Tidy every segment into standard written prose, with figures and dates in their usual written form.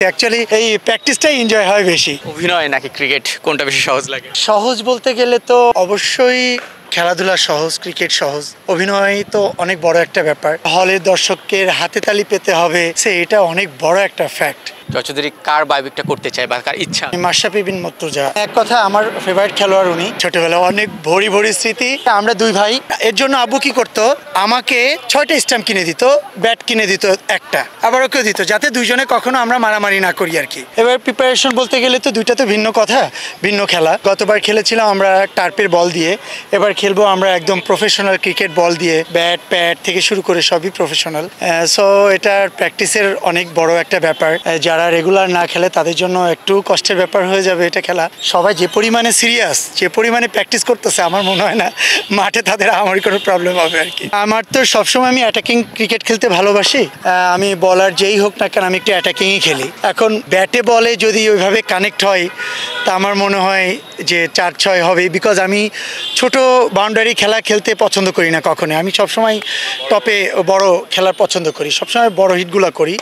Actually এই প্র্যাকটিসটাই enjoy হয় বেশি। অভিনয় নাকি ক্রিকেট, কোনটা বেশি সহজ লাগে? সহজ বলতে গেলে তো অবশ্যই খেলাধুলা সহজ, ক্রিকেট সহজ। অভিনয় তো অনেক বড় একটা ব্যাপার, হলের দর্শকের হাতে তালি পেতে হবে, এটা অনেক বড় একটা ফ্যাক্ট। চৌধুরী কার বায়োপিকটা করতে চায় বা কার ইচ্ছা? মাশরাফি বিন মুর্তজা এক কথা আমার ফেভারিট খেলোয়াড় উনি। ছোটবেলা অনেক ভরি ভরি স্মৃতি। আমরা দুই ভাই, এর জন্য আব্বু কি করতো, আমাকে 6টা স্ট্যাম্প কিনে দিত, ব্যাট কিনে দিত একটা, আবার ওকেও দিত, যাতে দুইজনে কখনো আমরা মারামারি না করি আর কি। এবার প্রিপারেশন বলতে গেলে তো দুইটা তো ভিন্ন কথা, ভিন্ন খেলা। গতবার খেলেছিলাম আমরা টার্পের বল দিয়ে, এবার খেলবো আমরা একদম প্রফেশনাল ক্রিকেট বল দিয়ে, ব্যাট প্যাড থেকে শুরু করে সবই প্রফেশনাল। সো এটার প্র্যাকটিসের অনেক বড় একটা ব্যাপার। যারা রেগুলার না খেলে তাদের জন্য একটু কষ্টের ব্যাপার হয়ে যাবে এটা খেলা। সবাই যে পরিমাণে সিরিয়াস, যে পরিমাণে প্র্যাকটিস করতেছে, আমার মনে হয় না মাঠে তাদের আমার কোনো প্রবলেম হবে আর কি। আমার তো সবসময় আমি অ্যাটাকিং ক্রিকেট খেলতে ভালোবাসি। আমি বলার যেই হোক না কেন, আমি একটু অ্যাটাকিংই খেলি। এখন ব্যাটে বলে যদি ওইভাবে কানেক্ট হয় তা আমার মনে হয় যে 4-6 হবে, বিকজ আমি ছোট বাউন্ডারি খেলা খেলতে পছন্দ করি না কখনো। আমি সবসময় টপে বড় খেলার পছন্দ করি, সবসময় বড় হিটগুলো করি।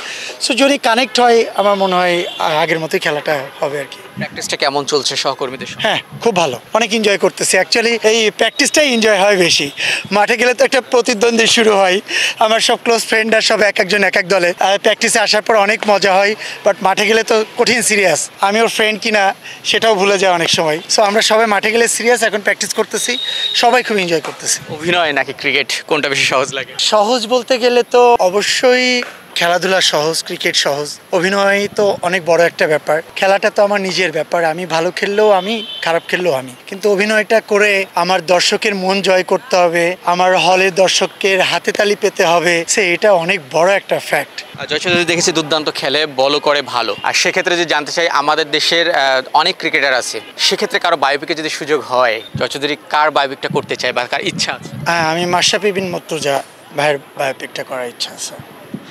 সো যদি কানেক্ট হয় আমার মনে হয় আগের মতোই খেলাটা হবে আর কি। প্র্যাকটিসটা কেমন চলছে সহকর্মীদের সঙ্গে? হ্যাঁ, খুব ভালো, অনেক এনজয় করতেছি। অ্যাকচুয়ালি এই প্র্যাকটিসটাই এনজয় হয় বেশি। মাঠে গেলে তো একটা প্রতিদ্বন্দ্বী শুরু হয়, আমার সব ক্লোজ ফ্রেন্ডরা সব এক একজন এক এক দলে। প্র্যাকটিসে আসার পর অনেক মজা হয়, বাট মাঠে গেলে তো কঠিন সিরিয়াস। আমি ওর ফ্রেন্ড কিনা সেটাও ভুলে যায় অনেক সময়। সো আমরা সবাই মাঠে গেলে সিরিয়াস, এখন প্র্যাকটিস করতেছি, সবাই খুব এনজয় করতেছি। অভিনয় নাকি ক্রিকেট, কোনটা বেশি সহজ লাগে? সহজ বলতে গেলে তো অবশ্যই খেলাধুলা সহজ, ক্রিকেট সহজ। অভিনয় তো অনেক বড় একটা ব্যাপার। খেলাটা তো আমার নিজের ব্যাপার, আমি ভালো খেললেও আমি, খারাপ খেললেও আমি। কিন্তু অভিনয়টা করে আমার দর্শকের মন জয় করতে হবে, আমার হলের দর্শকের হাতে তালি পেতে হবে, এটা অনেক বড় একটা ফ্যাক্ট। জয় চৌধুরী দেখেছি দুর্দান্ত খেলে, বলও করে ভালো। আর সেক্ষেত্রে যদি জানতে চাই, আমাদের দেশের অনেক ক্রিকেটার আছে, সেক্ষেত্রে কারো বায়োপিকে যদি সুযোগ হয়, জয় চৌধুরী কার বায়োপিকটা করতে চায় বা কার ইচ্ছা আছে? আমি মাশরাফি বিন মুর্তজা ভাইয়ের বায়োপিকটা করার ইচ্ছা আছে।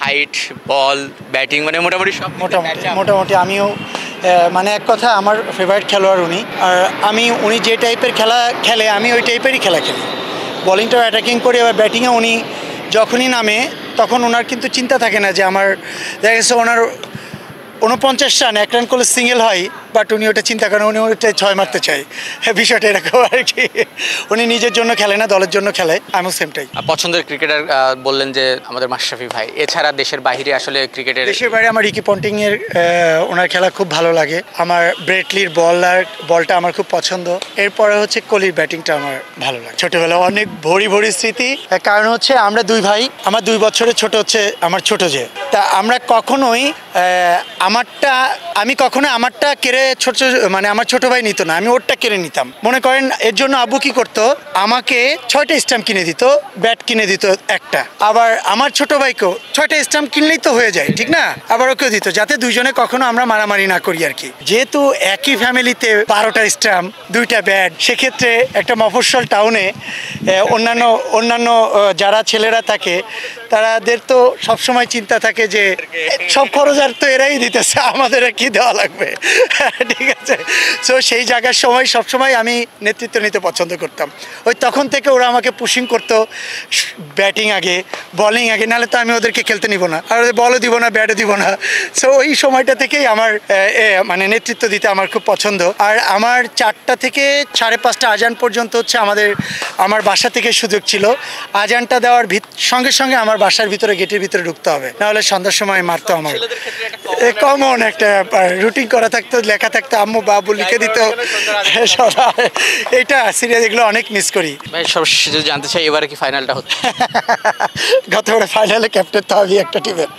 হাইট, বল, ব্যাটিং, মানে মোটামুটি সব মোটামুটি আমিও মানে এক কথা আমার ফেভারিট খেলোয়াড় উনি। আর উনি যে টাইপের খেলা খেলে আমি ওই টাইপেরই খেলা খেলি। বলিংটাও অ্যাটাকিং করি, আবার ব্যাটিংয়ে উনি যখনই নামে তখন ওনার কিন্তু চিন্তা থাকে না যে আমার দেখা গেছে ওনার 49 রান, 1 রান করলে সিঙ্গেল হয়, বাট উনি ওটা চিন্তা করেন, উনি ওটাই 6 মারতে চায়। বিষয়টা এরকম আর কি। উনি নিজের জন্য খেলে না, দলের জন্য খেলে। আমিও সেমটাই। পছন্দের ক্রিকেটার বললেন যে আমাদের মাশরাফি ভাই, এছাড়া দেশের বাইরে আসলে ক্রিকেটের? দেশের বাইরে আমার রিকি পন্টিংয়ের ওনার খেলা খুব ভালো লাগে। আমার ব্রেটলির বলটা আমার খুব পছন্দ। এরপরে হচ্ছে কোহলির ব্যাটিংটা আমার ভালো লাগে। ছোটবেলা অনেক ভরি ভরি স্মৃতি। কারণ হচ্ছে আমরা দুই ভাই, আমার 2 বছরের ছোট হচ্ছে আমার ছোট যে। তা আমরা কখনোই আমি কখনো আমারটা কেড়ে মানে আমার ছোট ভাই নিত না, আমি ওরটা কেড়ে নিতাম। মনে করেন এর জন্য আব্বু কি করতো, আমাকে 6টা স্ট্যাম্প কিনে দিত, ব্যাট কিনে দিত একটা, আবার আমার ছোট ভাইকেও 6টা স্ট্যাম্প কিনলেই তো হয়ে যায়, ঠিক না, আবার ওকেও দিত, যাতে দুইজনে কখনো আমরা মারামারি না করি আর কি। যেহেতু একই ফ্যামিলিতে 12টা স্ট্যাম্প, 2টা ব্যাট, সেক্ষেত্রে একটা মফস্বল টাউনে অন্যান্য যারা ছেলেরা থাকে তাদের তো সবসময় চিন্তা থাকে যে সব খরচ আর তো এরাই দিতেছে, আমাদের কি দেওয়া লাগবে, ঠিক আছে। সো সেই জায়গার সময় সবসময় আমি নেতৃত্ব নিতে পছন্দ করতাম। ওই তখন থেকে ওরা আমাকে পুশিং করতো, ব্যাটিং আগে, বলিং আগে, নাহলে তো আমি ওদেরকে খেলতে নিব না, আর ওদের বলও দিব না, ব্যাটও দিব না। সো ওই সময়টা থেকেই আমার মানে নেতৃত্ব দিতে আমার খুব পছন্দ। আর আমার 4টা থেকে 5:30 আজান পর্যন্ত হচ্ছে আমার বাসা থেকে সুযোগ ছিল। আজানটা দেওয়ার সঙ্গে সঙ্গে আমার বাসার ভিতরে, গেটের ভিতরে ঢুকতে হবে, নাহলে সন্ধ্যার সময় মারতো আমার। কমন একটা ব্যাপার, রুটিন করা থাকতো, লেখা থাকতো, আম্মু বাবু লিখে দিত। এটা সিরিয়াস, এগুলো অনেক মিস করি। ভাই সবশেষে যদি জানতে চাই, এবারে কি ফাইনালটা হচ্ছে? গতবারে ফাইনালে ক্যাপ্টেন তো আমি একটা টিমের,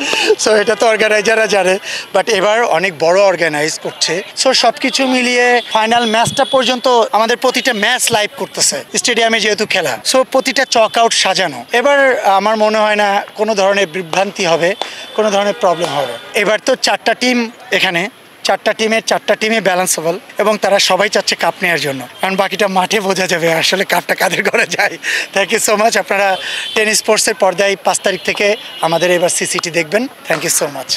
সো এটা তো অর্গানাইজাররা জানে, বাট এবার অনেক বড় অর্গানাইজ করছে। সো সব কিছু মিলিয়ে ফাইনাল ম্যাচটা পর্যন্ত আমাদের প্রতিটা ম্যাচ লাইভ করতেছে স্টেডিয়ামে, যেহেতু খেলা, সো প্রতিটা চক আউট সাজানো। এবার আমার মনে হয় না কোনো ধরনের বিভ্রান্তি হবে, কোনো ধরনের প্রবলেম হবে। এবার তো 4টা টিম এখানে, 4টা টিমে ব্যালেন্সেবল, এবং তারা সবাই চাচ্ছে কাপ নেওয়ার জন্য, কারণ বাকিটা মাঠে বোঝা যাবে আসলে কাপটা কাদের ঘরে যায়। Thank you so much. আপনারা টেনিস স্পোর্টসের পর্দায় 5 তারিখ থেকে আমাদের এবার সিসিটি দেখবেন। Thank you so much.